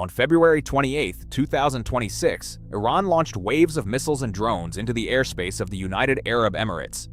On February 28, 2026, Iran launched waves of missiles and drones into the airspace of the United Arab Emirates.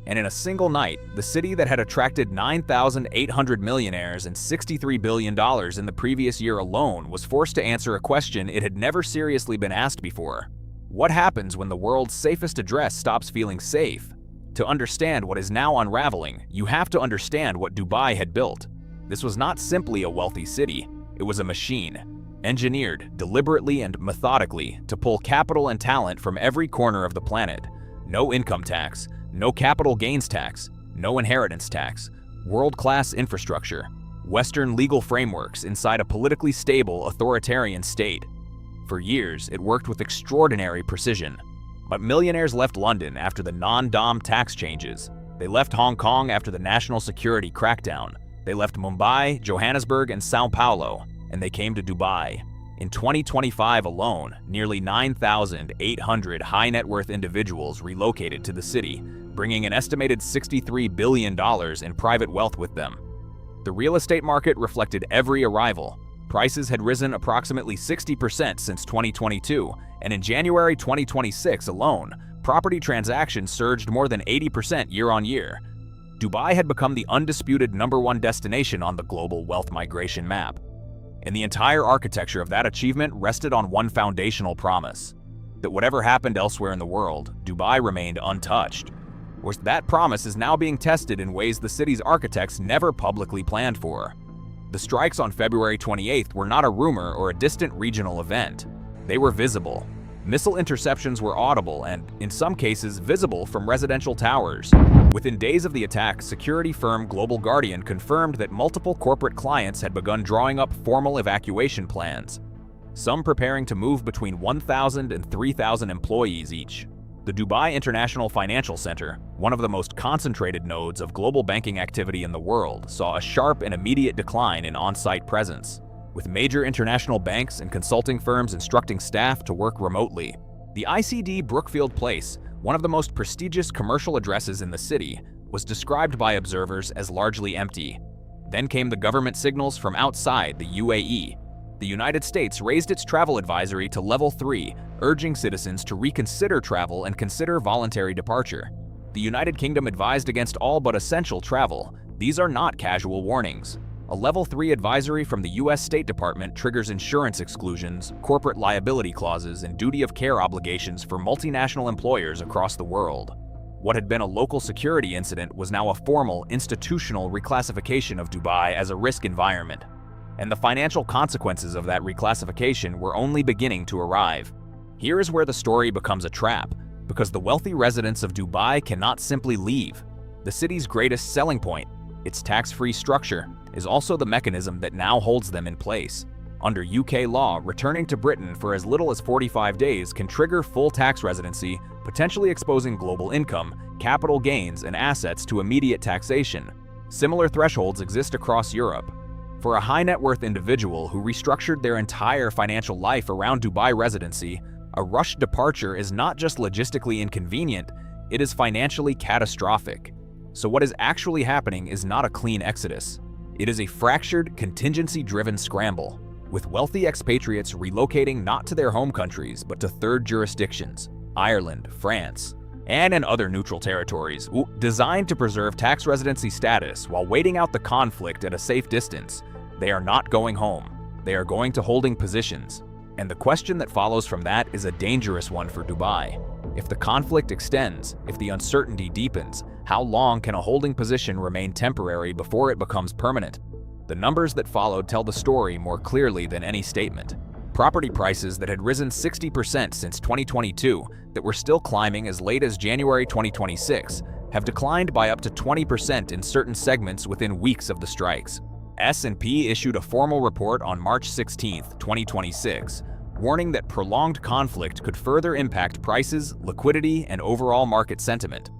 And in a single night, the city that had attracted 9,800 millionaires and $63 billion in the previous year alone was forced to answer a question it had never seriously been asked before. What happens when the world's safest address stops feeling safe? To understand what is now unraveling, you have to understand what Dubai had built. This was not simply a wealthy city, it was a machine, engineered deliberately and methodically to pull capital and talent from every corner of the planet. No income tax, no capital gains tax, no inheritance tax, world-class infrastructure, Western legal frameworks inside a politically stable authoritarian state. For years, it worked with extraordinary precision. But millionaires left London after the non-dom tax changes. They left Hong Kong after the national security crackdown. They left Mumbai, Johannesburg, and Sao Paulo, and they came to Dubai. In 2025 alone, nearly 9,800 high-net-worth individuals relocated to the city, bringing an estimated $63 billion in private wealth with them. The real estate market reflected every arrival. Prices had risen approximately 60% since 2022, and in January 2026 alone, property transactions surged more than 80% year-on-year. Dubai had become the undisputed #1 destination on the global wealth migration map. And the entire architecture of that achievement rested on one foundational promise: that whatever happened elsewhere in the world, Dubai remained untouched. Whereas that promise is now being tested in ways the city's architects never publicly planned for. The strikes on February 28th were not a rumor or a distant regional event. They were visible. Missile interceptions were audible and, in some cases, visible from residential towers. Within days of the attack, security firm Global Guardian confirmed that multiple corporate clients had begun drawing up formal evacuation plans, some preparing to move between 1,000 and 3,000 employees each. The Dubai International Financial Center, one of the most concentrated nodes of global banking activity in the world, saw a sharp and immediate decline in on-site presence, with major international banks and consulting firms instructing staff to work remotely. The ICD Brookfield Place, one of the most prestigious commercial addresses in the city, was described by observers as largely empty. Then came the government signals from outside the UAE. The United States raised its travel advisory to level 3, urging citizens to reconsider travel and consider voluntary departure. The United Kingdom advised against all but essential travel. These are not casual warnings. A level 3 advisory from the US State Department triggers insurance exclusions, corporate liability clauses, and duty of care obligations for multinational employers across the world. What had been a local security incident was now a formal, institutional reclassification of Dubai as a risk environment. And the financial consequences of that reclassification were only beginning to arrive. Here is where the story becomes a trap, because the wealthy residents of Dubai cannot simply leave. The city's greatest selling point, its tax-free structure, is also the mechanism that now holds them in place. Under UK law, returning to Britain for as little as 45 days can trigger full tax residency, potentially exposing global income, capital gains, and assets to immediate taxation. Similar thresholds exist across Europe. For a high-net-worth individual who restructured their entire financial life around Dubai residency, a rushed departure is not just logistically inconvenient, it is financially catastrophic. So what is actually happening is not a clean exodus. It is a fractured, contingency-driven scramble, with wealthy expatriates relocating not to their home countries but to third jurisdictions, Ireland, France, and in other neutral territories, designed to preserve tax residency status while waiting out the conflict at a safe distance. They are not going home. They are going to holding positions. And the question that follows from that is a dangerous one for Dubai. If the conflict extends, if the uncertainty deepens, how long can a holding position remain temporary before it becomes permanent? The numbers that followed tell the story more clearly than any statement. Property prices that had risen 60% since 2022, that were still climbing as late as January 2026, have declined by up to 20% in certain segments within weeks of the strikes. S&P issued a formal report on March 16, 2026, warning that prolonged conflict could further impact prices, liquidity, and overall market sentiment.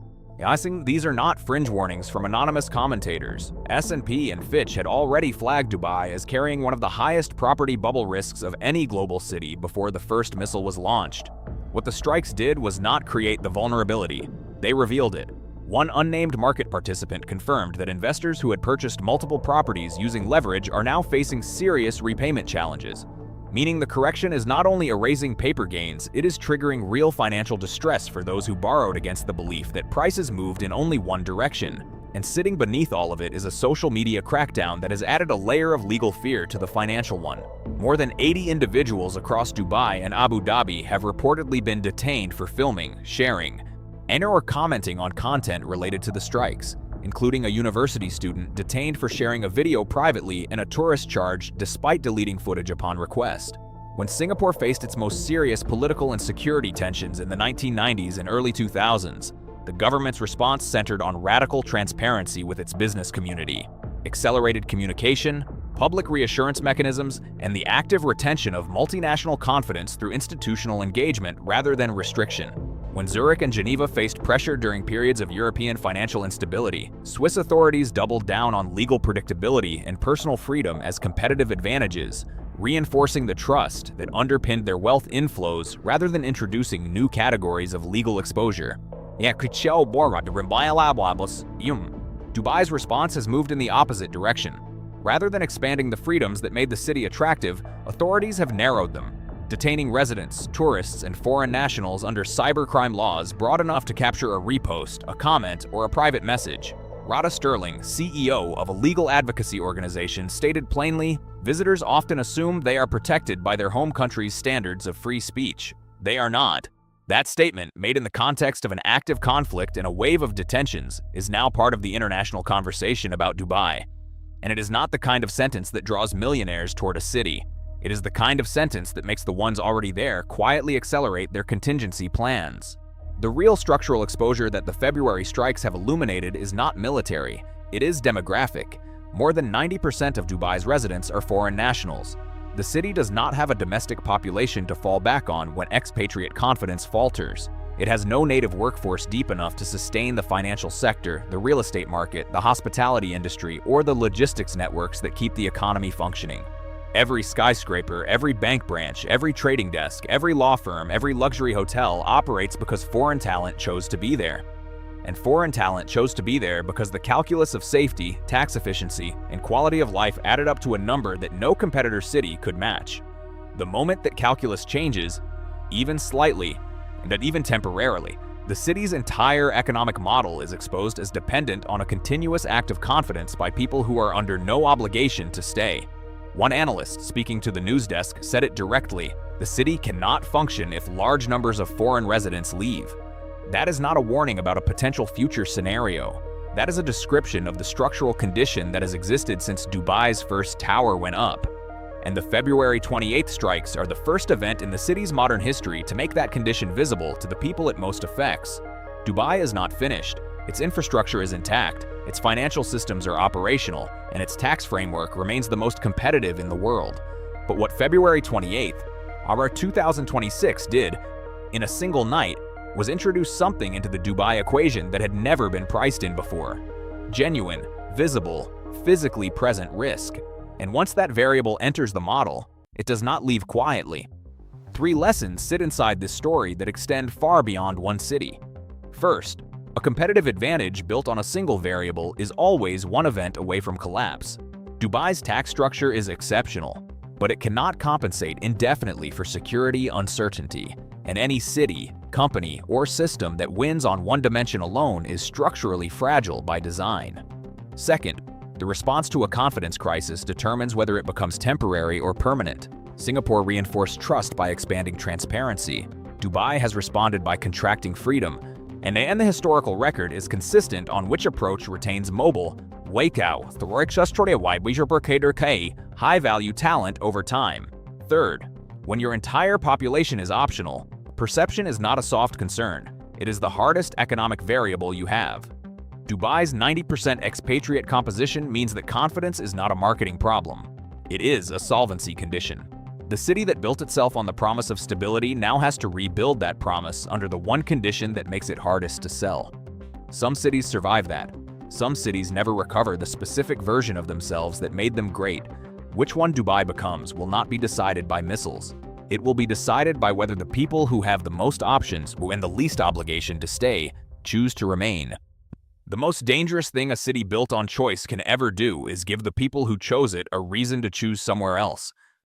These are not fringe warnings from anonymous commentators. S&P and Fitch had already flagged Dubai as carrying one of the highest property bubble risks of any global city before the first missile was launched. What the strikes did was not create the vulnerability. They revealed it. One unnamed market participant confirmed that investors who had purchased multiple properties using leverage are now facing serious repayment challenges. meaning the correction is not only erasing paper gains, it is triggering real financial distress for those who borrowed against the belief that prices moved in only one direction. And sitting beneath all of it is a social media crackdown that has added a layer of legal fear to the financial one. More than 80 individuals across Dubai and Abu Dhabi have reportedly been detained for filming, sharing, and/or commenting on content related to the strikes, including a university student detained for sharing a video privately and a tourist charged despite deleting footage upon request. When Singapore faced its most serious political and security tensions in the 1990s and early 2000s, the government's response centered on radical transparency with its business community, accelerated communication, public reassurance mechanisms, and the active retention of multinational confidence through institutional engagement rather than restriction. When Zurich and Geneva faced pressure during periods of European financial instability, Swiss authorities doubled down on legal predictability and personal freedom as competitive advantages, reinforcing the trust that underpinned their wealth inflows rather than introducing new categories of legal exposure. Dubai's response has moved in the opposite direction. Rather than expanding the freedoms that made the city attractive, authorities have narrowed them, detaining residents, tourists, and foreign nationals under cybercrime laws broad enough to capture a repost, a comment, or a private message. Rada Sterling, CEO of a legal advocacy organization, stated plainly, "Visitors often assume they are protected by their home country's standards of free speech. They are not." That statement, made in the context of an active conflict and a wave of detentions, is now part of the international conversation about Dubai. And it is not the kind of sentence that draws millionaires toward a city. It is the kind of sentence that makes the ones already there quietly accelerate their contingency plans. The real structural exposure that the February strikes have illuminated is not military, it is demographic. More than 90% of Dubai's residents are foreign nationals. The city does not have a domestic population to fall back on when expatriate confidence falters. It has no native workforce deep enough to sustain the financial sector, the real estate market, the hospitality industry, or the logistics networks that keep the economy functioning. Every skyscraper, every bank branch, every trading desk, every law firm, every luxury hotel operates because foreign talent chose to be there. And foreign talent chose to be there because the calculus of safety, tax efficiency, and quality of life added up to a number that no competitor city could match. The moment that calculus changes, even slightly, and even temporarily, the city's entire economic model is exposed as dependent on a continuous act of confidence by people who are under no obligation to stay. One analyst speaking to the news desk said it directly, "The city cannot function if large numbers of foreign residents leave." That is not a warning about a potential future scenario. That is a description of the structural condition that has existed since Dubai's first tower went up. And the February 28th strikes are the first event in the city's modern history to make that condition visible to the people it most affects. Dubai is not finished. Its infrastructure is intact, its financial systems are operational, and its tax framework remains the most competitive in the world. But what February 28th, our 2026 did, in a single night, was introduce something into the Dubai equation that had never been priced in before. Genuine, visible, physically present risk. And once that variable enters the model, it does not leave quietly. 3 lessons sit inside this story that extend far beyond one city. First, a competitive advantage built on a single variable is always one event away from collapse. Dubai's tax structure is exceptional, but it cannot compensate indefinitely for security uncertainty, and any city, company, or system that wins on one dimension alone is structurally fragile by design. Second, the response to a confidence crisis determines whether it becomes temporary or permanent. Singapore reinforced trust by expanding transparency. Dubai has responded by contracting freedom, and the historical record is consistent on which approach retains mobile, high-value talent over time. Third, when your entire population is optional, perception is not a soft concern. It is the hardest economic variable you have. Dubai's 90% expatriate composition means that confidence is not a marketing problem. It is a solvency condition. The city that built itself on the promise of stability now has to rebuild that promise under the one condition that makes it hardest to sell. Some cities survive that. Some cities never recover the specific version of themselves that made them great. Which one Dubai becomes will not be decided by missiles. It will be decided by whether the people who have the most options and the least obligation to stay choose to remain. The most dangerous thing a city built on choice can ever do is give the people who chose it a reason to choose somewhere else.